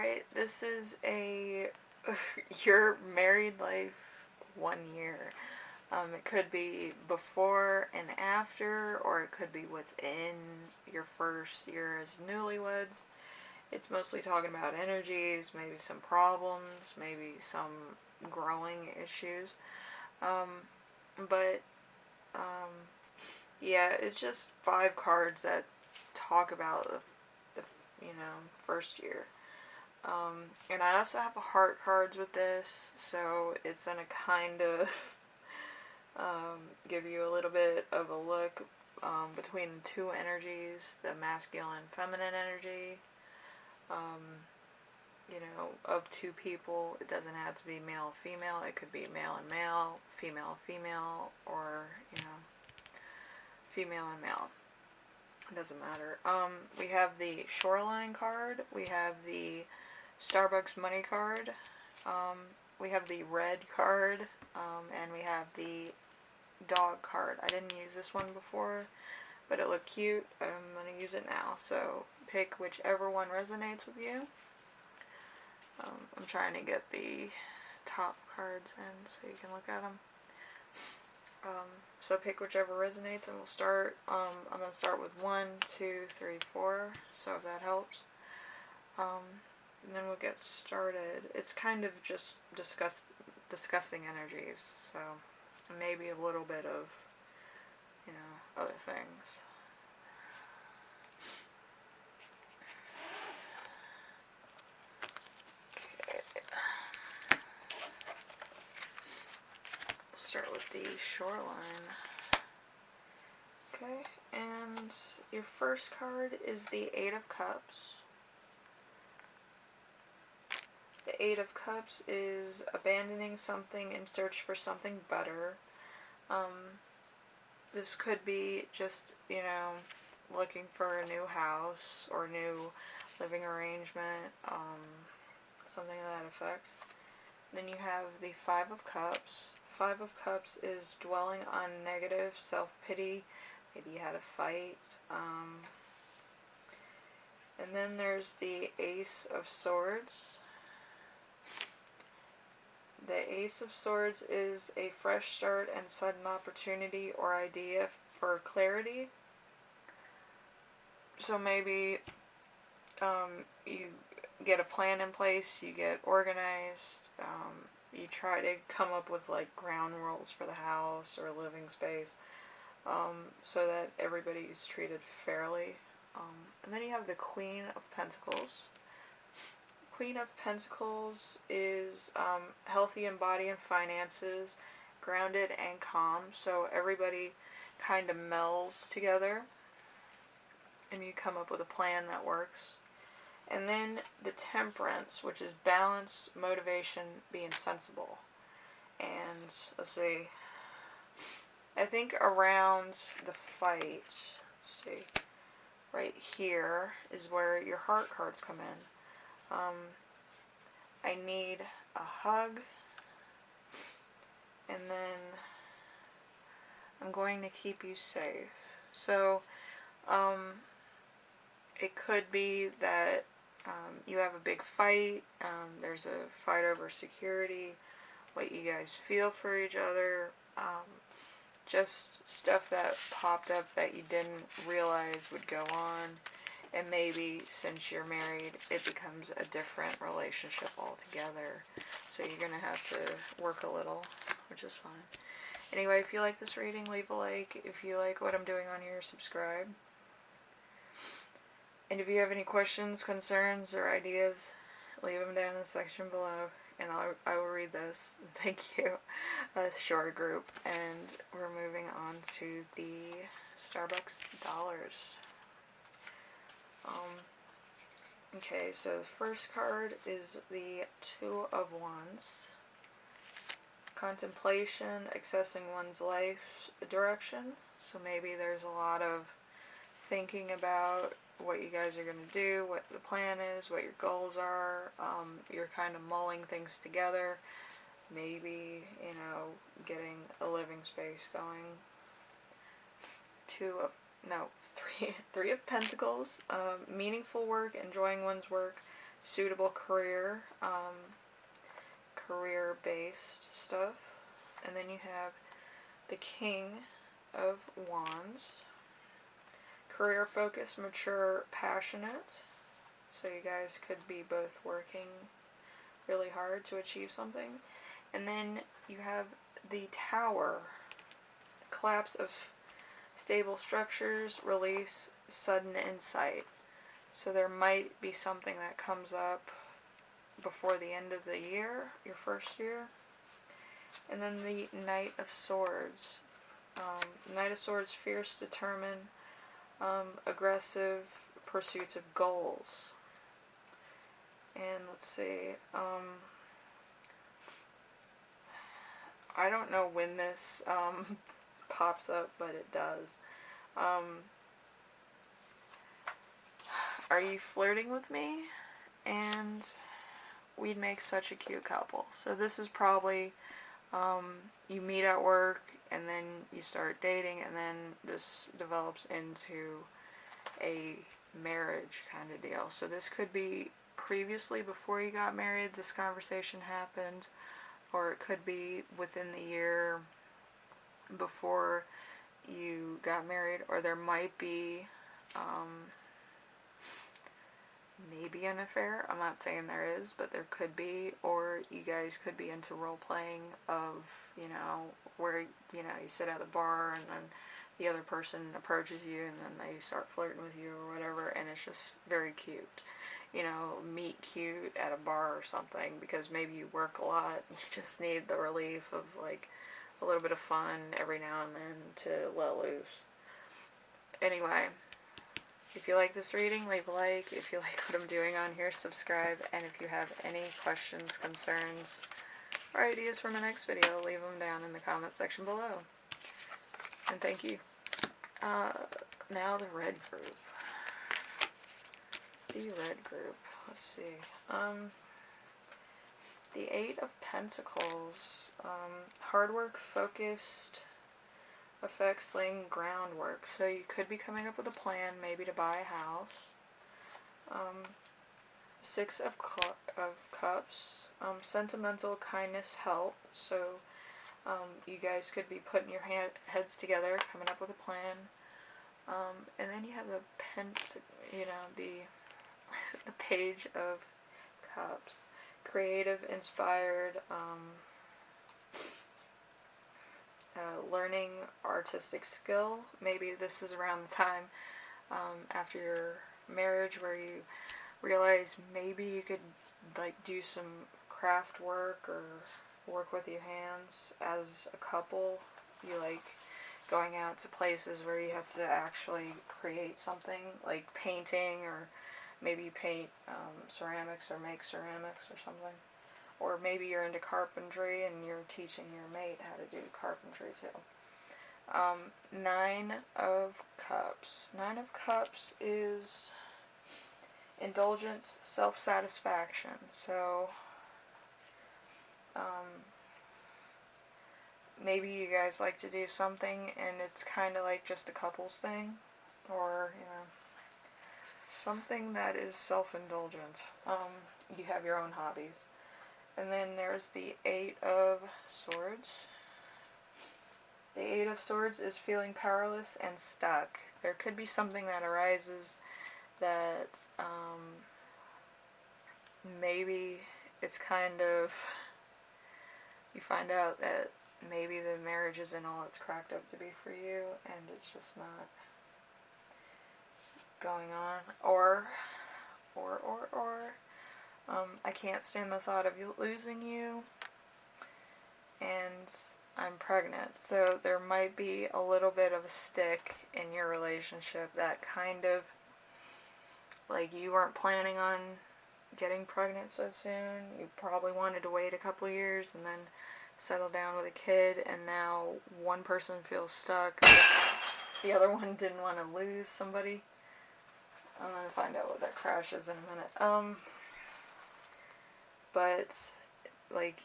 Alright, this is a your married life 1 year. It could be before and after, or it could be within your first year as newlyweds. It's mostly talking about energies, maybe some problems, maybe some growing issues. Um, but, um, yeah, it's just 5 cards that talk about the first year. And I also have heart cards with this, so it's going to kind of give you a little bit of a look between the two energies, the masculine and feminine energy, of two people. It doesn't have to be male and female. It could be male and male, female and female, or, female and male. It doesn't matter. We have the Shoreline card. We have the Starbucks money card. We have the red card. And we have the dog card. I didn't use this one before, but it looked cute. I'm going to use it now. So pick whichever one resonates with you. I'm trying to get the top cards in so you can look at them. So pick whichever resonates, and we'll start. I'm going to start with 1, 2, 3, 4, so if that helps. And then we'll get started. It's kind of just discussing energies, so maybe a little bit of, other things. Okay. We'll start with the Shoreline. Okay, and your first card is the 8 of Cups. The 8 of Cups is abandoning something in search for something better. This could be just, looking for a new house or new living arrangement, something to that effect. Then you have the 5 of Cups. 5 of Cups is dwelling on negative self-pity. Maybe you had a fight. And then there's the Ace of Swords. The Ace of Swords is a fresh start and sudden opportunity or idea for clarity. So maybe you get a plan in place, you get organized, you try to come up with like ground rules for the house or living space, so that everybody is treated fairly. And then you have the Queen of Pentacles. Queen of Pentacles is healthy in body and finances, grounded and calm, so everybody kind of melds together and you come up with a plan that works. And then the Temperance, which is balance, motivation, being sensible. And let's see, I think around the fight, let's see, right here is where your heart cards come in. I need a hug, and then I'm going to keep you safe. So, it could be that you have a big fight, there's a fight over security, what you guys feel for each other, just stuff that popped up that you didn't realize would go on. And maybe since you're married, it becomes a different relationship altogether. So you're going to have to work a little, which is fine. Anyway, if you like this reading, leave a like. If you like what I'm doing on here, subscribe. And if you have any questions, concerns, or ideas, leave them down in the section below. And I will read this. Thank you. Short group. And we're moving on to the Starbucks dollars. Okay, so the first card is the 2 of Wands. Contemplation, accessing one's life direction. So maybe there's a lot of thinking about what you guys are going to do, what the plan is, what your goals are. You're kind of mulling things together. Maybe, getting a living space going. Three of Pentacles, meaningful work, enjoying one's work, suitable career, career-based stuff. And then you have the King of Wands. Career-focused, mature, passionate. So you guys could be both working really hard to achieve something. And then you have the Tower. Collapse of stable structures, release, sudden insight. So there might be something that comes up before the end of the year, your first year. And then the Knight of Swords. Knight of Swords, fierce, determined, aggressive pursuits of goals. And let's see, I don't know when this pops up, but it does. Are you flirting with me? And we'd make such a cute couple. So this is probably, you meet at work, and then you start dating, and then this develops into a marriage kind of deal. So this could be previously, before you got married, this conversation happened, or it could be within the year before you got married, or there might be maybe an affair. I'm not saying there is, but there could be. Or you guys could be into role playing of, where you sit at the bar and then the other person approaches you and then they start flirting with you or whatever, and it's just very cute. Meet cute at a bar or something, because maybe you work a lot and you just need the relief of like a little bit of fun every now and then to let loose. Anyway, if you like this reading, leave a like. If you like what I'm doing on here, subscribe. And if you have any questions, concerns, or ideas for my next video, leave them down in the comment section below. And thank you. Now the red group. The red group. Let's see. The Eight of Pentacles. Hard work, focused, affects laying groundwork. So you could be coming up with a plan, maybe to buy a house. Six of Cups. Sentimental, kindness, help. So you guys could be putting your heads together, coming up with a plan. And then you have the the Page of Cups. Creative, inspired, learning artistic skill. Maybe this is around the time after your marriage where you realize maybe you could like do some craft work or work with your hands as a couple. You like going out to places where you have to actually create something, like painting, or maybe you paint ceramics or make ceramics or something. Or maybe you're into carpentry and you're teaching your mate how to do carpentry too. Nine of Cups. Nine of Cups is indulgence, self-satisfaction. So maybe you guys like to do something and it's kind of like just a couples thing, or something that is self-indulgent. You have your own hobbies. And then there's the Eight of Swords. The Eight of Swords is feeling powerless and stuck. There could be something that arises that maybe it's kind of, you find out that maybe the marriage isn't all it's cracked up to be for you, and it's just not going on. Or I can't stand the thought of losing you, and I'm pregnant. So there might be a little bit of a stick in your relationship that kind of, like, you weren't planning on getting pregnant so soon. You probably wanted to wait a couple of years and then settle down with a kid, and now one person feels stuck. The other one didn't want to lose somebody. I'm going to find out what that crash is in a minute. But, like,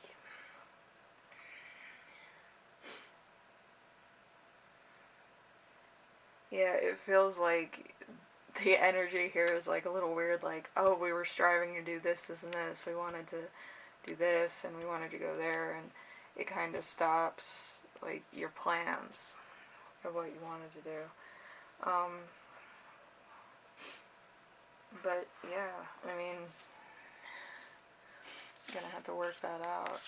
yeah, it feels like the energy here is like a little weird, like, oh, we were striving to do this, this, and this. We wanted to do this, and we wanted to go there, and it kind of stops, like, your plans of what you wanted to do. But, yeah, I mean, gonna have to work that out.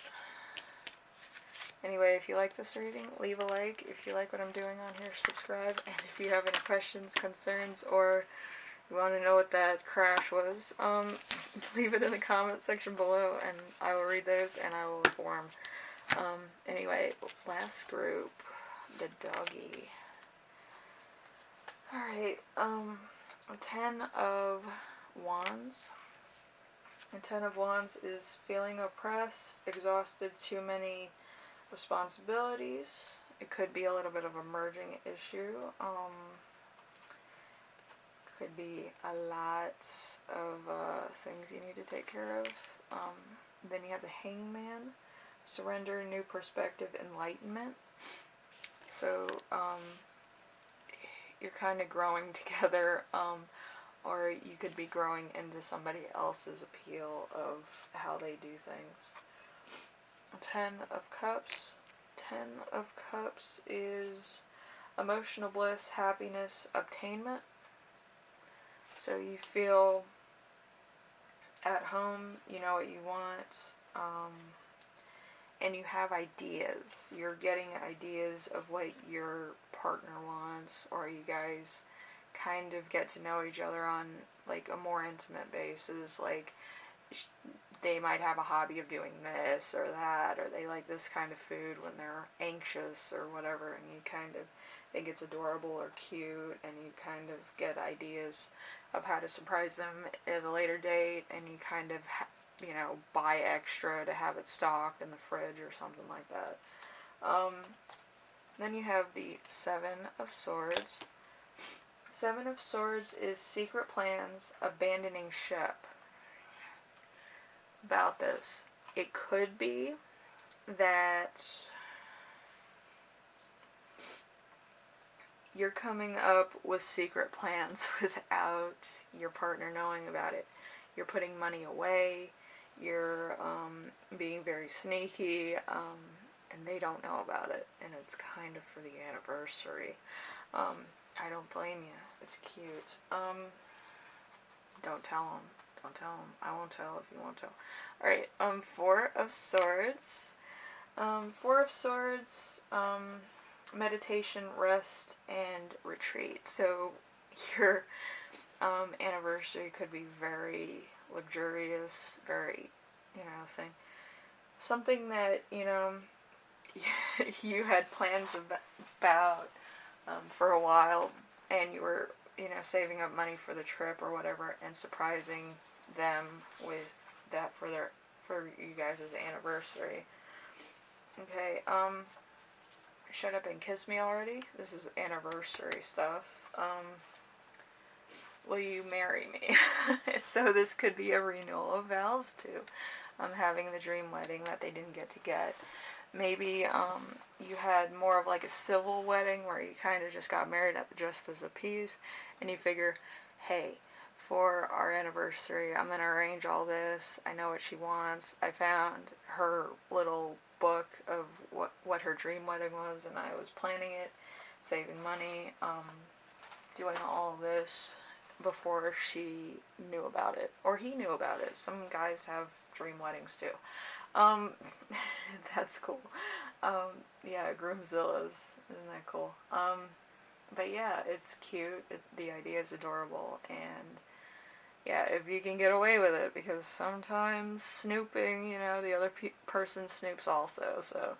Anyway, if you like this reading, leave a like. If you like what I'm doing on here, subscribe. And if you have any questions, concerns, or you want to know what that crash was, leave it in the comment section below, and I will read those and I will inform. Anyway, last group, the doggy. Alright, 10 of Wands. And 10 of Wands is feeling oppressed, exhausted, too many responsibilities. It could be a little bit of a merging issue. Could be a lot of things you need to take care of. Then you have the Hangman, surrender, new perspective, enlightenment. So you're kind of growing together, or you could be growing into somebody else's appeal of how they do things. 10 of Cups. 10 of Cups is emotional bliss, happiness, obtainment. So you feel at home, you know what you want, and you have ideas. You're getting ideas of what your partner wants, or you guys kind of get to know each other on like a more intimate basis. Like they might have a hobby of doing this or that, or they like this kind of food when they're anxious or whatever, and you kind of think it's adorable or cute, and you kind of get ideas of how to surprise them at a later date, and you kind of you know, buy extra to have it stocked in the fridge or something like that. Then you have the 7 of Swords. 7 of Swords is secret plans, abandoning ship. About this, it could be that you're coming up with secret plans without your partner knowing about it. You're putting money away, you're being very sneaky, and they don't know about it, and it's kind of for the anniversary. I don't blame you. It's cute. Don't tell them. Don't tell them. I won't tell if you won't tell. Alright, 4 of Swords. 4 of Swords, meditation, rest, and retreat. So your anniversary could be very luxurious, very, you know, thing. Something that, you know, you had plans about for a while, and you were, you know, saving up money for the trip or whatever, and surprising them with that for you guys' anniversary. Okay, shut up and kiss me already. This is anniversary stuff. Will you marry me? So this could be a renewal of vows too. Having the dream wedding that they didn't get to get. Maybe you had more of like a civil wedding where you kind of just got married at the Justice of Peace, and you figure, hey, for our anniversary, I'm going to arrange all this. I know what she wants. I found her little book of what her dream wedding was, and I was planning it, saving money, doing all of this before she knew about it, or he knew about it. Some guys have dream weddings too. That's cool. Yeah, Groomzilla's, isn't that cool? But yeah, it's cute. The idea is adorable, and yeah, if you can get away with it, because sometimes snooping, you know, the other person snoops also. So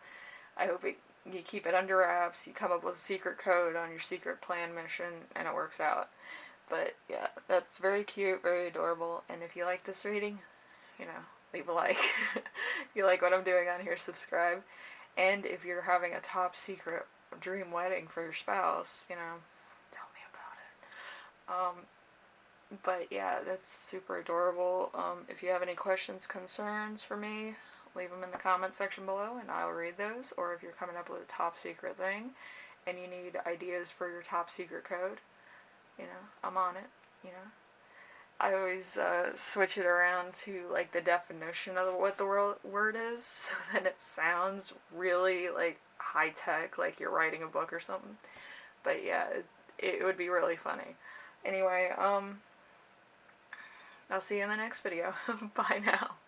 I hope you keep it under wraps. You come up with a secret code on your secret plan mission, and it works out. But yeah, that's very cute, very adorable. And if you like this reading, you know, leave a like. If you like what I'm doing on here, subscribe. And if you're having a top secret dream wedding for your spouse, you know, tell me about it. But yeah, that's super adorable. If you have any questions, concerns for me, leave them in the comment section below and I'll read those. Or if you're coming up with a top secret thing and you need ideas for your top secret code, you know, I'm on it. you know. I always switch it around to like the definition of what the word is, so then it sounds really like high tech, like you're writing a book or something. But yeah, it would be really funny. Anyway, I'll see you in the next video. Bye now.